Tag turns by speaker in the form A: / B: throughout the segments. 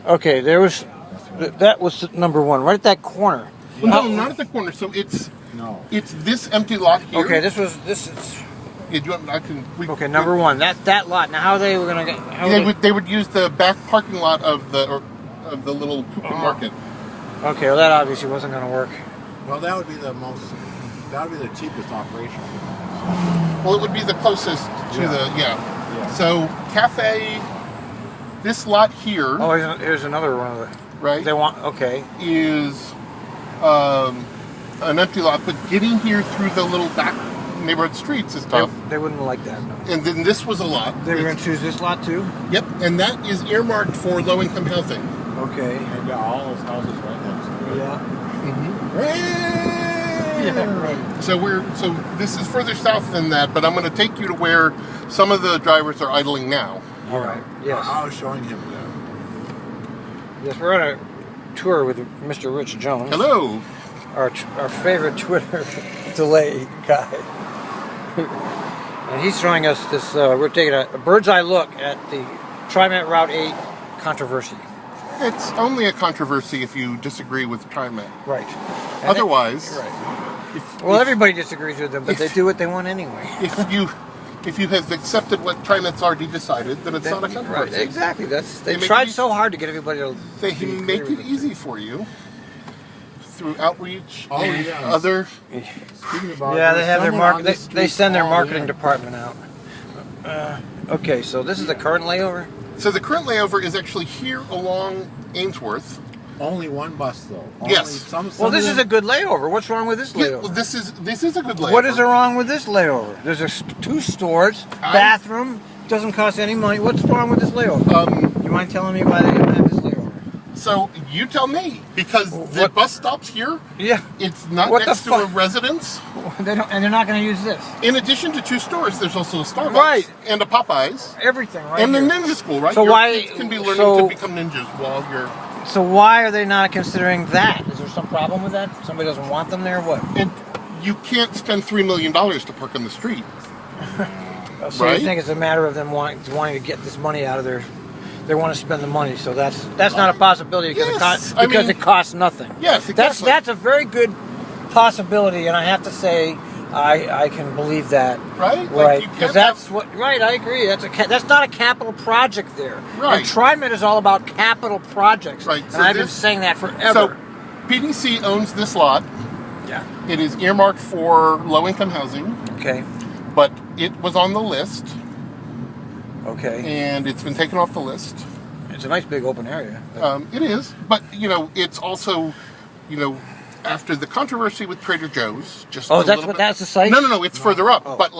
A: Okay, there was that was number one, right at that corner.
B: Well, no, not at the corner. So it's this empty lot here.
A: Okay, this is.
B: Yeah,
A: okay, number one. That lot. Now, how they were gonna get?
B: They would use the back parking lot of the little Cooper Market.
A: Okay, well that obviously wasn't gonna work.
C: Well, that would be the cheapest operation.
B: Well, it would be the closest to yeah. So cafe, this lot here.
A: Oh, here's another one of the.
B: Right.
A: They want
B: is an empty lot, but getting here through the little back neighborhood streets is tough.
A: They wouldn't like that. No.
B: And then this was a lot.
A: They were going to choose this lot too?
B: Yep, and that is earmarked for low-income housing.
A: Okay.
C: And all those houses right next to it.
A: Yeah.
C: Yeah, right.
B: So this is further south than that, but I'm going to take you to where some of the drivers are idling now.
A: All right. Yes.
C: I was showing him that.
A: Yes, we're on a tour with Mr. Rich Jones.
B: Hello.
A: Our favorite Twitter delay guy. And he's showing us this, we're taking a bird's eye look at the TriMet Route 8 controversy.
B: It's only a controversy if you disagree with TriMet.
A: Right. And
B: otherwise...
A: everybody disagrees with them, but they do what they want anyway.
B: If you have accepted what TriMet's already decided, then it's not a controversy.
A: Right, exactly. They tried so hard to get everybody to...
B: They make it easy for you. Through outreach,
A: other. Yeah, they have their they send their marketing department out. Okay, so this is the current layover.
B: So the current layover is actually here along Ainsworth.
C: Only one bus though.
B: Yes.
A: Well, this is a good layover. What's wrong with this layover?
B: Yeah, well, this is a good layover.
A: What is wrong with this layover? There's 2 stores, bathroom, doesn't cost any money. What's wrong with this layover? You mind telling me why they don't have this layover?
B: So you tell me, because the bus stops here.
A: Yeah,
B: it's not next to a residence.
A: They don't, and they're not going to use this.
B: In addition to 2 stores, there's also a Starbucks, and a Popeyes,
A: everything, right?
B: And the ninja school, right?
A: So
B: your kids can be learning to become ninjas while you're.
A: So why are they not considering that? Is there some problem with that? Somebody doesn't want them there? What?
B: And you can't spend $3 million to park on the street.
A: So you think it's a matter of them wanting to get this money out of their. They want to spend the money, so that's not a possibility because it costs nothing.
B: Yes, exactly.
A: That's a very good possibility, and I have to say I can believe that.
B: Right?
A: Right. Because that's what. Right. I agree. That's not a capital project there.
B: Right.
A: And TriMet is all about capital projects.
B: Right.
A: And I've been saying that forever.
B: So PDC owns this lot.
A: Yeah.
B: It is earmarked for low-income housing.
A: Okay.
B: But it was on the list.
A: Okay.
B: And it's been taken off the list.
A: It's a nice big open area.
B: It is, but it's also, after the controversy with Trader Joe's,
A: that's the site.
B: No, it's further up. But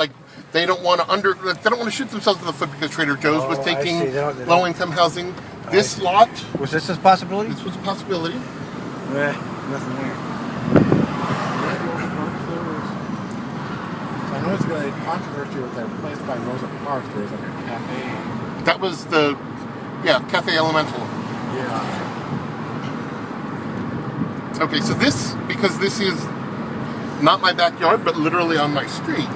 B: they don't want to shoot themselves in the foot because Trader Joe's was taking low-income housing. This lot
A: was this a possibility?
B: This was a possibility.
A: Nothing there.
C: I know it's got a controversy with that place by Rosa Parks. There's like a cafe.
B: That was Cafe Elemental.
C: Yeah.
B: Okay, so because this is not my backyard, but literally on my street.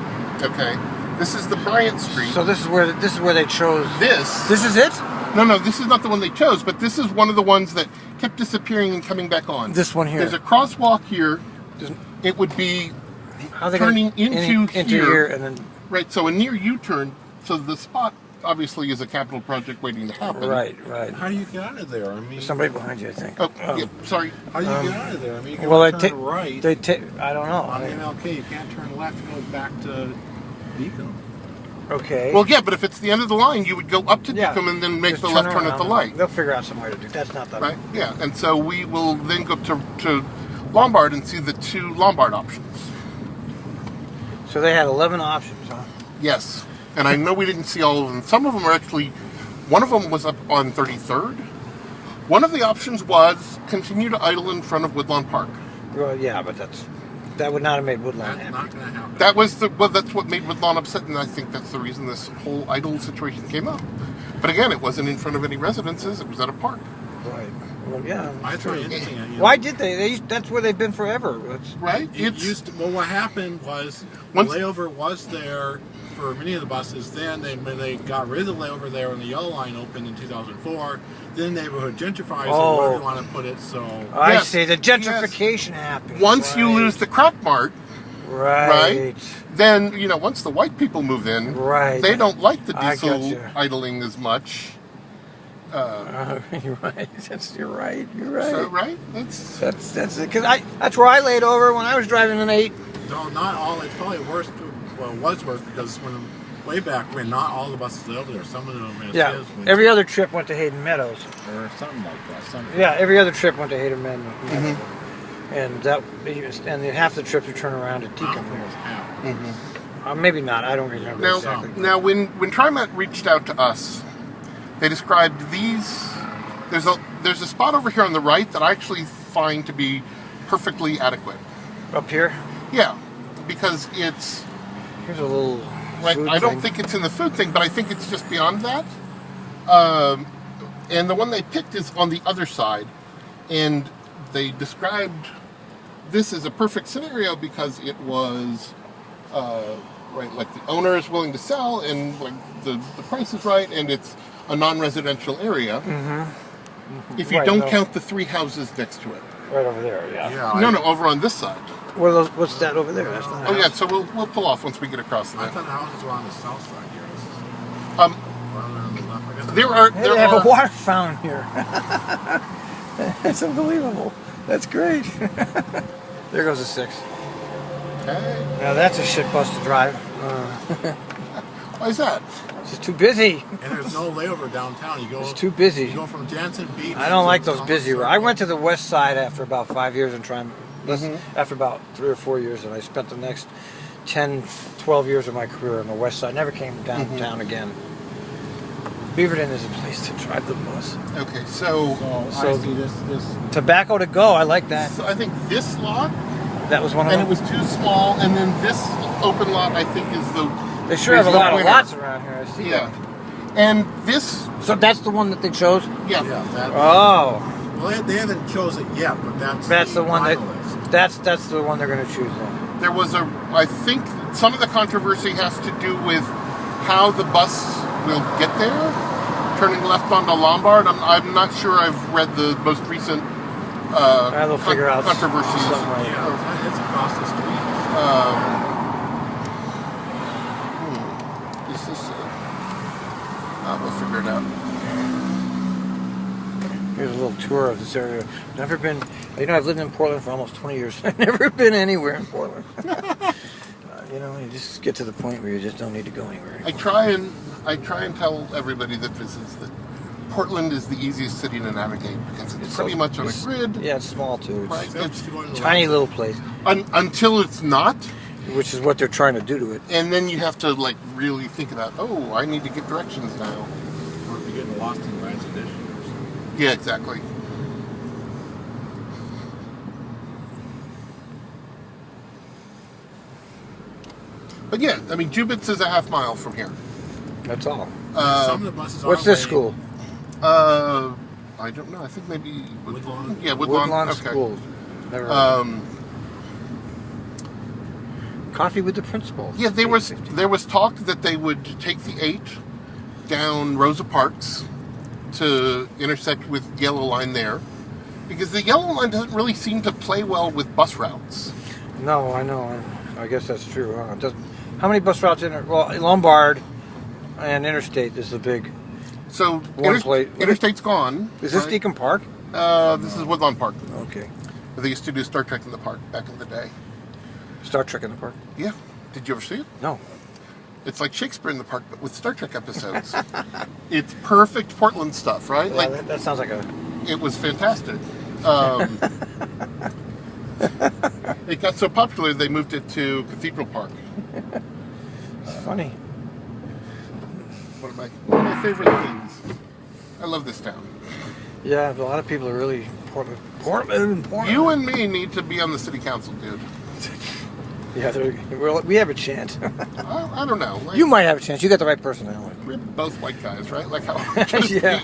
B: Okay, this is the Bryant Street.
A: So this is where they chose
B: this.
A: This is it?
B: No, this is not the one they chose, but this is one of the ones that kept disappearing and coming back on.
A: This one here.
B: There's a crosswalk here. It would be turning into here,
A: and then
B: right. So a near U-turn. So the spot obviously is a capital project waiting to happen.
A: Right.
C: How do you get out of there? I mean,
A: there's somebody behind you, I think.
B: Oh, yeah, sorry.
C: How do you get out of there? I mean, you can turn right.
A: I don't know.
C: On MLK, you can't turn left to go back to Beacon.
A: Okay.
B: Well, yeah, but if it's the end of the line, you would go up to Deacom and then make the left turn at the light.
A: They'll figure out some way to do. That's not that
B: right. Yeah, and so we will then go to Lombard and see the 2 Lombard options.
A: So they had 11 options, huh?
B: Yes, and I know we didn't see all of them. Some of them are actually. One of them was up on 33rd. One of the options was continue to idle in front of Woodlawn Park.
A: Well, yeah, but that would not have made Woodlawn happy.
C: Not going to happen.
B: That's what made Woodlawn upset, and I think that's the reason this whole idle situation came up. But again, it wasn't in front of any residences; it was at a park.
A: Right. Well, yeah.
C: That's very interesting.
A: Why did they? That's where they've been forever.
B: Right.
C: What happened was the layover was there for many of the buses. Then when they got rid of the layover there when the yellow line opened in 2004, then the neighborhood gentrified where they want to put it. So
A: I see the gentrification happened.
B: Once you lose the Croc Mart,
A: right?
B: Then once the white people move in, they don't like the diesel idling as much.
A: You're right. You're right.
B: So, right? That's
A: it. Because that's where I laid over when I was driving an 8.
C: No, not all. It's probably worse. Well, it was worse because way back when, not all the buses laid over there. Some of them.
A: Every other trip went to Hayden Meadows
C: or something like that.
A: Yeah, every other trip went to Hayden Meadows. And and half the trips you turn around at Deacon. Maybe not. I don't remember exactly.
B: Now, when TriMet reached out to us, they described these. There's a spot over here on the right that I actually find to be perfectly adequate.
A: Up here?
B: Yeah, because it's.
A: Here's a little.
B: I don't think it's in the food thing, but I think it's just beyond that. And the one they picked is on the other side, and they described this as a perfect scenario because it was like the owner is willing to sell, and like the price is right, and it's a non-residential area. If you don't count the 3 houses next to it.
A: Right over there, yeah.
B: No, over on this side.
A: What's that over there? That's not
B: yeah, so we'll pull off once we get across there.
C: I thought the houses were on the south side here.
B: There
A: they have a water fountain here. That's unbelievable. That's great. There goes a 6.
B: Hey.
A: Now that's a shit bus to drive.
B: Why is that?
A: It's just too busy.
C: And there's no layover downtown.
A: It's too busy.
C: You go from Jansen Beach.
A: I don't like those busy roads. I went to the west side after about 5 years and after about 3 or 4 years, and I spent the next 10, 12 years of my career on the west side. Never came downtown again. Beaverton is a place to drive the bus.
B: Okay, so
C: I see this
A: Tobacco to go. I like that.
B: So I think this lot.
A: That was one of them.
B: And it was too small, and then this open lot I think is the.
A: They sure have a lot of lots around here. I see that.
B: And this.
A: So that's the one that they chose.
B: Yeah.
C: Well, they haven't chosen it yet, but that's
A: the one that's the one they're going to choose then.
B: There was I think some of the controversy has to do with how the bus will get there, turning left onto Lombard. I'm not sure I've read the most recent
A: they'll figure out
B: controversies.
C: Yeah, it's across the street.
B: Is this? We'll figure it out.
A: Here's a little tour of this area. Never been. I've lived in Portland for almost 20 years. I've never been anywhere in Portland. You just get to the point where you just don't need to go anywhere.
B: I try and tell everybody that visits that Portland is the easiest city to navigate because it's pretty much on a grid.
A: Yeah, it's small too.
B: It's
A: a tiny little place.
B: Until it's not.
A: Which is what they're trying to do to it.
B: And then you have to really think about, I need to get directions now.
C: Or if you're getting lost in Grant's Edition or something.
B: Yeah, exactly. But yeah, Jubitz is a half mile from here.
A: That's all.
C: Some of the buses
A: what's this school?
B: I don't know. I think maybe
C: Woodlawn.
B: Yeah, Woodlawn.
A: Okay. School. Never Coffee with the principal.
B: Yeah, there was talk that they would take the 8 down Rosa Parks to intersect with the yellow line there, because the yellow line doesn't really seem to play well with bus routes.
A: No, I know. I guess that's true. Huh? How many bus routes in there? Well, Lombard and Interstate is the big.
B: So Interstate's gone.
A: Is this Deacon Park?
B: This is Woodlawn Park.
A: Okay.
B: They used to do Star Trek in the park back in the day.
A: Star Trek in the park?
B: Yeah. Did you ever see it?
A: No.
B: It's like Shakespeare in the Park, but with Star Trek episodes. It's perfect Portland stuff, right?
A: Yeah, that sounds like a...
B: It was fantastic. It got so popular they moved it to Cathedral Park.
A: It's funny.
B: One of my favorite things. I love this town.
A: Yeah, a lot of people are really Portland.
B: You and me need to be on the city council, dude.
A: Yeah, we have a chance.
B: I don't know.
A: You might have a chance. You got the right personality.
B: We're both white guys, right? Like how?
A: Yeah.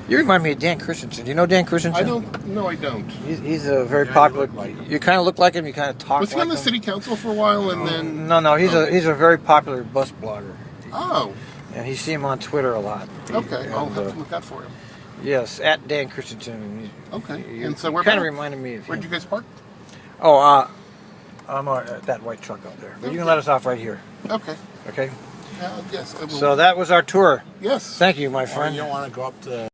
A: You remind me of Dan Christensen. Do you know Dan Christensen?
B: I don't. No, I don't.
A: He's a very
C: Yeah,
A: popular.
C: you look like him.
A: You kind of look like him. You kind of talk.
B: Was he
A: like
B: on the
A: him.
B: city council for a while, and then?
A: No. He's
B: Oh.
A: a very popular bus blogger.
B: Oh,
A: And you see him on Twitter a lot.
B: okay.
A: And,
B: I'll have to look out for him.
A: yes, at Dan Christensen.
B: Okay.
A: You
B: And so we're
A: kind of
B: back.
A: reminded me of
B: Where'd
A: him.
B: you guys park?
A: Oh, I'm at that white truck out there. But you can let us off right here.
B: Okay.
A: Okay.
B: Yes. I will.
A: So that was our tour.
B: Yes.
A: Thank you, my
C: Or
A: friend.
C: you don't want to go up to